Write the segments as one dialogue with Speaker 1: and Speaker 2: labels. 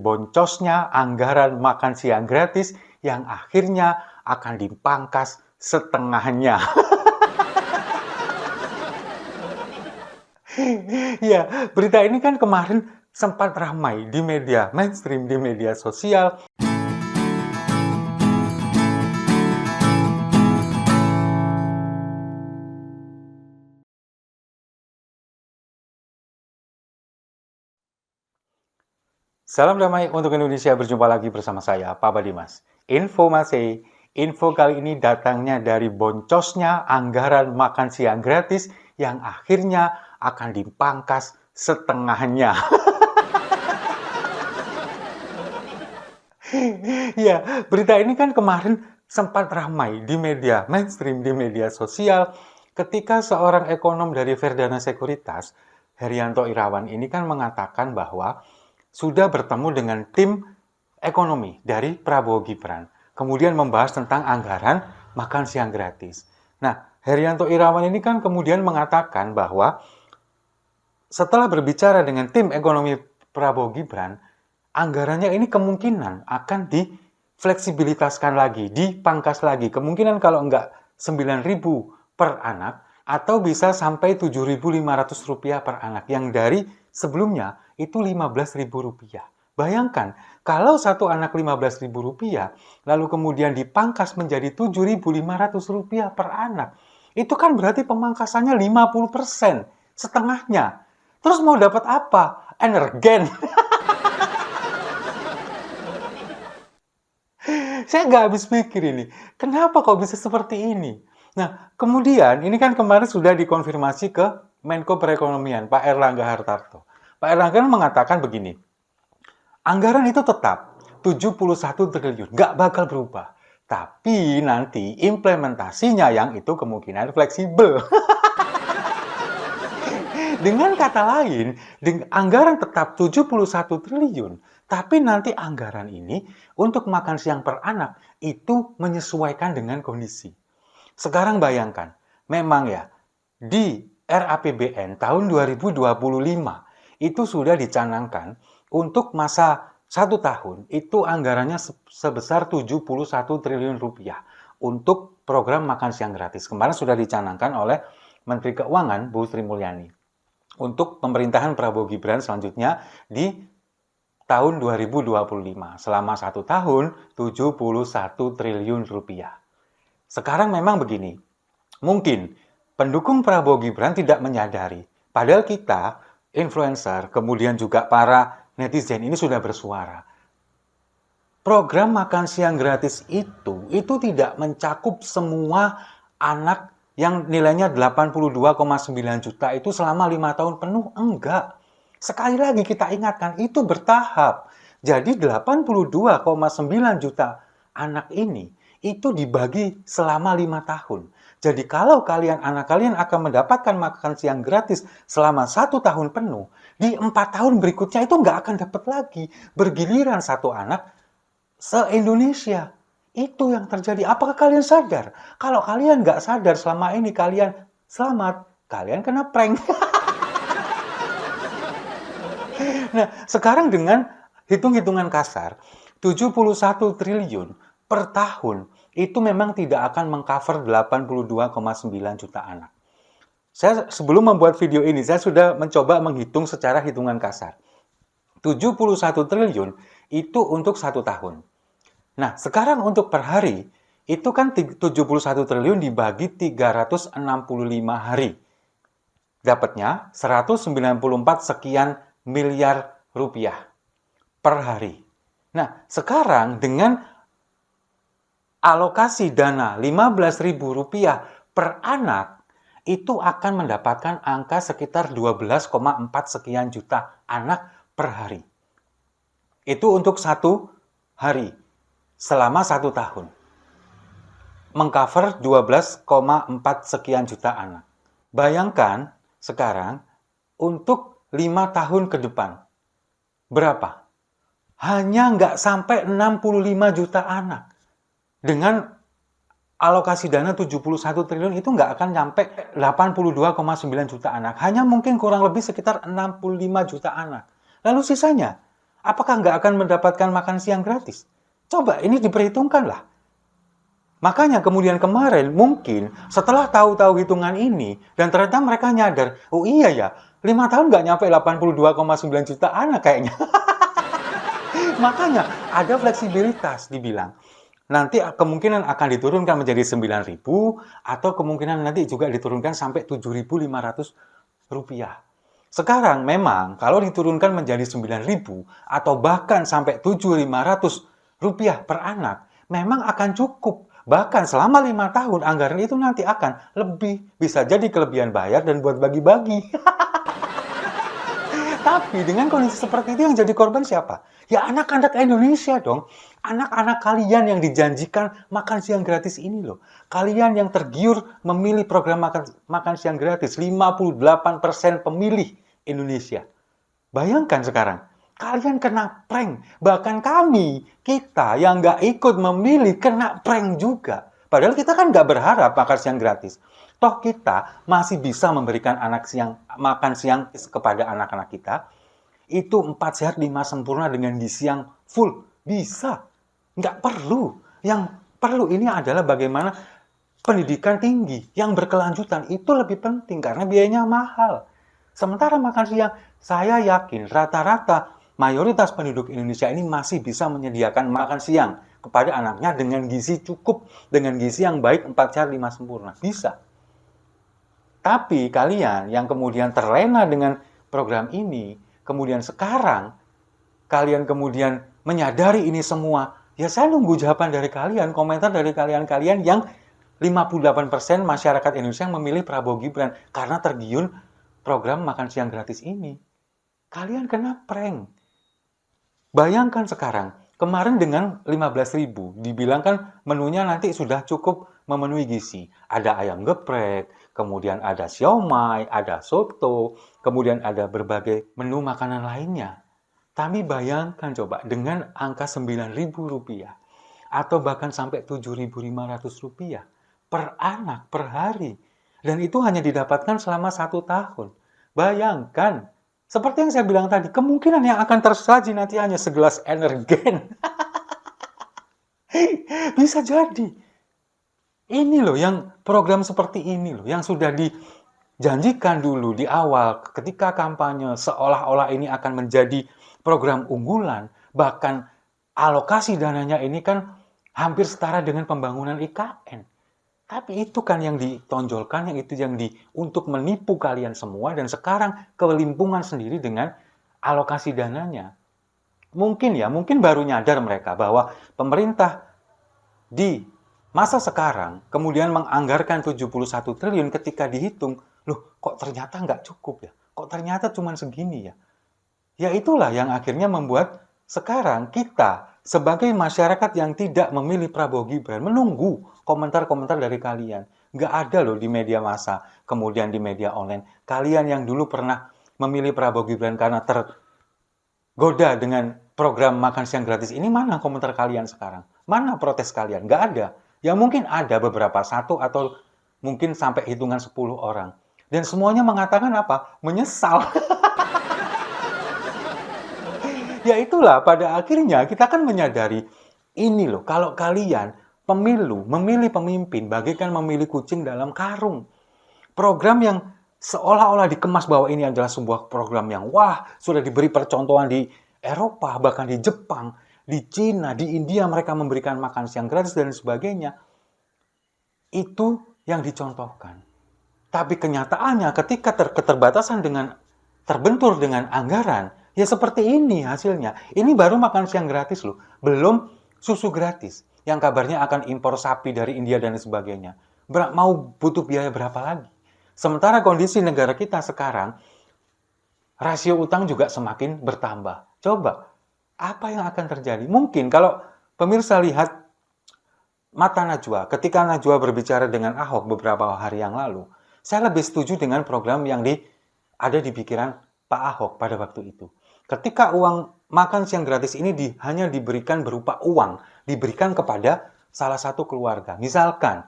Speaker 1: boncosnya anggaran makan siang gratis yang akhirnya akan dipangkas setengahnya. Ya, berita ini kan kemarin sempat ramai di media mainstream, di media sosial. Salam damai untuk Indonesia, berjumpa lagi bersama saya, Papa Dimas. Info kali ini datangnya dari boncosnya anggaran makan siang gratis yang akhirnya akan dipangkas setengahnya. Ya, berita ini kan kemarin sempat ramai di media mainstream, di media sosial, ketika seorang ekonom dari Verdana Sekuritas, Herianto Irawan ini kan mengatakan bahwa sudah bertemu dengan tim ekonomi dari Prabowo Gibran. Kemudian membahas tentang anggaran makan siang gratis. Nah, Herianto Irawan ini kan kemudian mengatakan bahwa setelah berbicara dengan tim ekonomi Prabowo Gibran, anggarannya ini kemungkinan akan difleksibilitaskan lagi, dipangkas lagi. Kemungkinan kalau enggak 9.000 per anak, atau bisa sampai Rp7.500 per anak, yang dari sebelumnya itu Rp15.000. Bayangkan, kalau satu anak Rp15.000, lalu kemudian dipangkas menjadi Rp7.500 per anak, itu kan berarti pemangkasannya 50%, setengahnya. Terus mau dapat apa? Energen. Saya nggak habis pikir ini, kenapa kok bisa seperti ini? Nah, kemudian ini kan kemarin sudah dikonfirmasi ke Menko Perekonomian, Pak Erlangga Hartarto. Pak Erlangga mengatakan begini, anggaran itu tetap 71 triliun, nggak bakal berubah. Tapi nanti implementasinya yang itu kemungkinan fleksibel. Dengan kata lain, anggaran tetap 71 triliun, tapi nanti anggaran ini untuk makan siang per anak itu menyesuaikan dengan kondisi. Sekarang bayangkan, memang ya, di RAPBN tahun 2025 itu sudah dicanangkan untuk masa 1 tahun, itu anggarannya sebesar 71 triliun rupiah untuk program makan siang gratis. Kemarin sudah dicanangkan oleh Menteri Keuangan, Bu Sri Mulyani, untuk pemerintahan Prabowo Gibran selanjutnya di tahun 2025. Selama 1 tahun, 71 triliun rupiah. Sekarang memang begini, mungkin pendukung Prabowo Gibran tidak menyadari, padahal kita, influencer, kemudian juga para netizen ini sudah bersuara. Program makan siang gratis itu tidak mencakup semua anak yang nilainya 82,9 juta itu selama 5 tahun penuh, enggak. Sekali lagi kita ingatkan, itu bertahap. Jadi 82,9 juta anak ini itu dibagi selama 5 tahun. Jadi kalau anak kalian akan mendapatkan makan siang gratis selama 1 tahun penuh, di 4 tahun berikutnya itu nggak akan dapat lagi. Bergiliran satu anak se-Indonesia. Itu yang terjadi. Apakah kalian sadar? Kalau kalian nggak sadar selama ini kalian selamat, kalian kena prank. Nah, sekarang dengan hitung-hitungan kasar, 71 triliun per tahun itu memang tidak akan mengcover 82,9 juta anak. Saya sebelum membuat video ini, saya sudah mencoba menghitung secara hitungan kasar. 71 triliun itu untuk 1 tahun. Nah, sekarang untuk per hari, itu kan 71 triliun dibagi 365 hari. Dapatnya 194 sekian miliar rupiah per hari. Nah, sekarang dengan alokasi dana Rp15.000 per anak, itu akan mendapatkan angka sekitar 12,4 sekian juta anak per hari. Itu untuk 1 hari. Selama 1 tahun, mengcover 12,4 sekian juta anak. Bayangkan sekarang untuk 5 tahun ke depan, berapa? Hanya nggak sampai 65 juta anak. Dengan alokasi dana 71 triliun itu nggak akan sampai 82,9 juta anak. Hanya mungkin kurang lebih sekitar 65 juta anak. Lalu sisanya, apakah nggak akan mendapatkan makan siang gratis? Coba ini diperhitungkan lah. Makanya kemudian kemarin mungkin setelah tahu-tahu hitungan ini dan ternyata mereka nyadar, oh iya ya, 5 tahun nggak nyampe 82,9 juta anak kayaknya. Makanya ada fleksibilitas dibilang. Nanti kemungkinan akan diturunkan menjadi 9.000 atau kemungkinan nanti juga diturunkan sampai 7.500 rupiah. Sekarang memang kalau diturunkan menjadi 9.000 atau bahkan sampai 7.500 rupiah per anak, memang akan cukup. Bahkan selama 5 tahun anggaran itu nanti akan lebih. Bisa jadi kelebihan bayar dan buat bagi-bagi. Tapi dengan kondisi seperti itu yang jadi korban siapa? Ya anak-anak Indonesia dong. Anak-anak kalian yang dijanjikan makan siang gratis ini loh. Kalian yang tergiur memilih program makan siang gratis. 58% pemilih Indonesia. Bayangkan sekarang, kalian kena prank. Bahkan kami, kita yang nggak ikut memilih, kena prank juga. Padahal kita kan nggak berharap makan siang gratis. Toh kita masih bisa memberikan makan siang kepada anak-anak kita. Itu 4 sehat 5 sempurna dengan gizi yang full. Bisa. Nggak perlu. Yang perlu ini adalah bagaimana pendidikan tinggi yang berkelanjutan. Itu lebih penting karena biayanya mahal. Sementara makan siang, saya yakin rata-rata mayoritas penduduk Indonesia ini masih bisa menyediakan makan siang kepada anaknya dengan gizi cukup, dengan gizi yang baik 4 sehat 5 sempurna. Bisa. Tapi kalian yang kemudian terlena dengan program ini, kemudian sekarang kalian kemudian menyadari ini semua, ya saya nunggu jawaban dari kalian, komentar dari kalian-kalian yang 58% masyarakat Indonesia yang memilih Prabowo Gibran karena tergiur program makan siang gratis ini. Kalian kena prank. Bayangkan sekarang, kemarin dengan 15.000, dibilang kan menunya nanti sudah cukup memenuhi gizi. Ada ayam geprek, kemudian ada siomay, ada soto, kemudian ada berbagai menu makanan lainnya. Tapi bayangkan coba dengan angka 9.000 rupiah atau bahkan sampai 7.500 rupiah per anak per hari. Dan itu hanya didapatkan selama 1 tahun. Bayangkan, seperti yang saya bilang tadi, kemungkinan yang akan tersaji nanti hanya segelas energen. Bisa jadi. Ini loh yang program seperti ini loh yang sudah dijanjikan dulu di awal ketika kampanye seolah-olah ini akan menjadi program unggulan, bahkan alokasi dananya ini kan hampir setara dengan pembangunan IKN. Tapi itu kan yang ditonjolkan, yang itu yang untuk menipu kalian semua dan sekarang kelimpungan sendiri dengan alokasi dananya. Mungkin baru nyadar mereka bahwa pemerintah di masa sekarang kemudian menganggarkan 71 triliun ketika dihitung, loh kok ternyata nggak cukup ya? Kok ternyata cuma segini ya? Ya itulah yang akhirnya membuat sekarang kita sebagai masyarakat yang tidak memilih Prabowo Gibran menunggu komentar-komentar dari kalian. Nggak ada loh di media massa, kemudian di media online. Kalian yang dulu pernah memilih Prabowo Gibran karena tergoda dengan program makan siang gratis ini, mana komentar kalian sekarang? Mana protes kalian? Nggak ada. Ya mungkin ada beberapa, 1 atau mungkin sampai hitungan 10 orang. Dan semuanya mengatakan apa? Menyesal. Ya itulah, pada akhirnya kita kan menyadari, ini loh, kalau kalian memilih pemimpin, bagaikan memilih kucing dalam karung. Program yang seolah-olah dikemas bahwa ini adalah sebuah program yang wah, sudah diberi percontohan di Eropa, bahkan di Jepang, di Cina, di India mereka memberikan makan siang gratis dan sebagainya. Itu yang dicontohkan. Tapi kenyataannya ketika keterbatasan terbentur dengan anggaran, ya seperti ini hasilnya. Ini baru makan siang gratis loh. Belum susu gratis. Yang kabarnya akan impor sapi dari India dan sebagainya. Mau butuh biaya berapa lagi? Sementara kondisi negara kita sekarang, rasio utang juga semakin bertambah. Coba, apa yang akan terjadi? Mungkin kalau pemirsa lihat mata Najwa, ketika Najwa berbicara dengan Ahok beberapa hari yang lalu, saya lebih setuju dengan program yang ada di pikiran Pak Ahok pada waktu itu. Ketika uang makan siang gratis ini hanya diberikan berupa uang, diberikan kepada salah satu keluarga. Misalkan,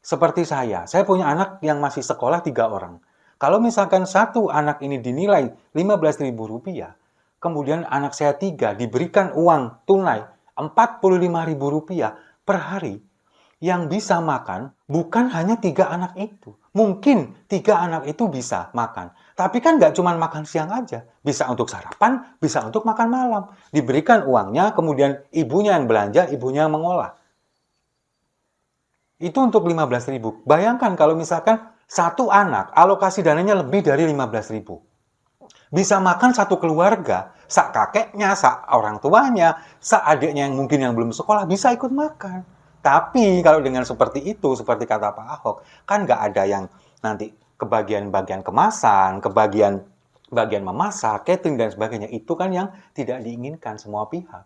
Speaker 1: seperti saya punya anak yang masih sekolah 3 orang. Kalau misalkan satu anak ini dinilai Rp15.000, kemudian anak saya 3 diberikan uang tunai Rp45.000 per hari, yang bisa makan bukan hanya 3 anak itu. Mungkin 3 anak itu bisa makan. Tapi kan nggak cuma makan siang aja. Bisa untuk sarapan, bisa untuk makan malam. Diberikan uangnya, kemudian ibunya yang belanja, ibunya yang mengolah. Itu untuk 15.000. Bayangkan kalau misalkan satu anak, alokasi dananya lebih dari 15.000. Bisa makan satu keluarga, sak kakeknya, sak orang tuanya, sak adiknya yang mungkin yang belum sekolah bisa ikut makan. Tapi kalau dengan seperti itu, seperti kata Pak Ahok, kan nggak ada yang nanti kebagian-bagian kemasan, bagian memasak, catering dan sebagainya. Itu kan yang tidak diinginkan semua pihak.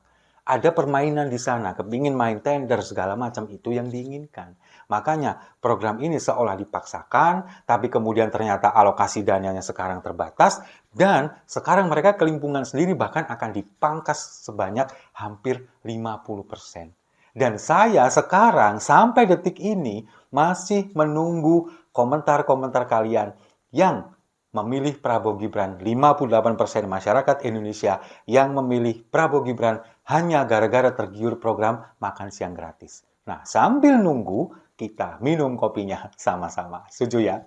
Speaker 1: Ada permainan di sana, kepingin main tender segala macam, itu yang diinginkan. Makanya program ini seolah dipaksakan, tapi kemudian ternyata alokasi dananya sekarang terbatas, dan sekarang mereka kelimpungan sendiri bahkan akan dipangkas sebanyak hampir 50%. Dan saya sekarang sampai detik ini masih menunggu komentar-komentar kalian yang memilih Prabowo Gibran. 58% masyarakat Indonesia yang memilih Prabowo Gibran hanya gara-gara tergiur program makan siang gratis. Nah, sambil nunggu, kita minum kopinya sama-sama. Setuju ya?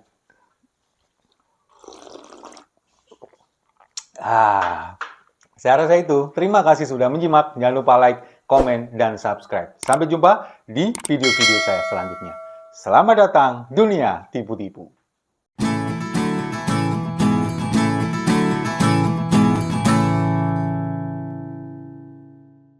Speaker 1: Saya rasa itu. Terima kasih sudah menyimak. Jangan lupa like, komen, dan subscribe. Sampai jumpa di video-video saya selanjutnya. Selamat datang dunia tipu-tipu.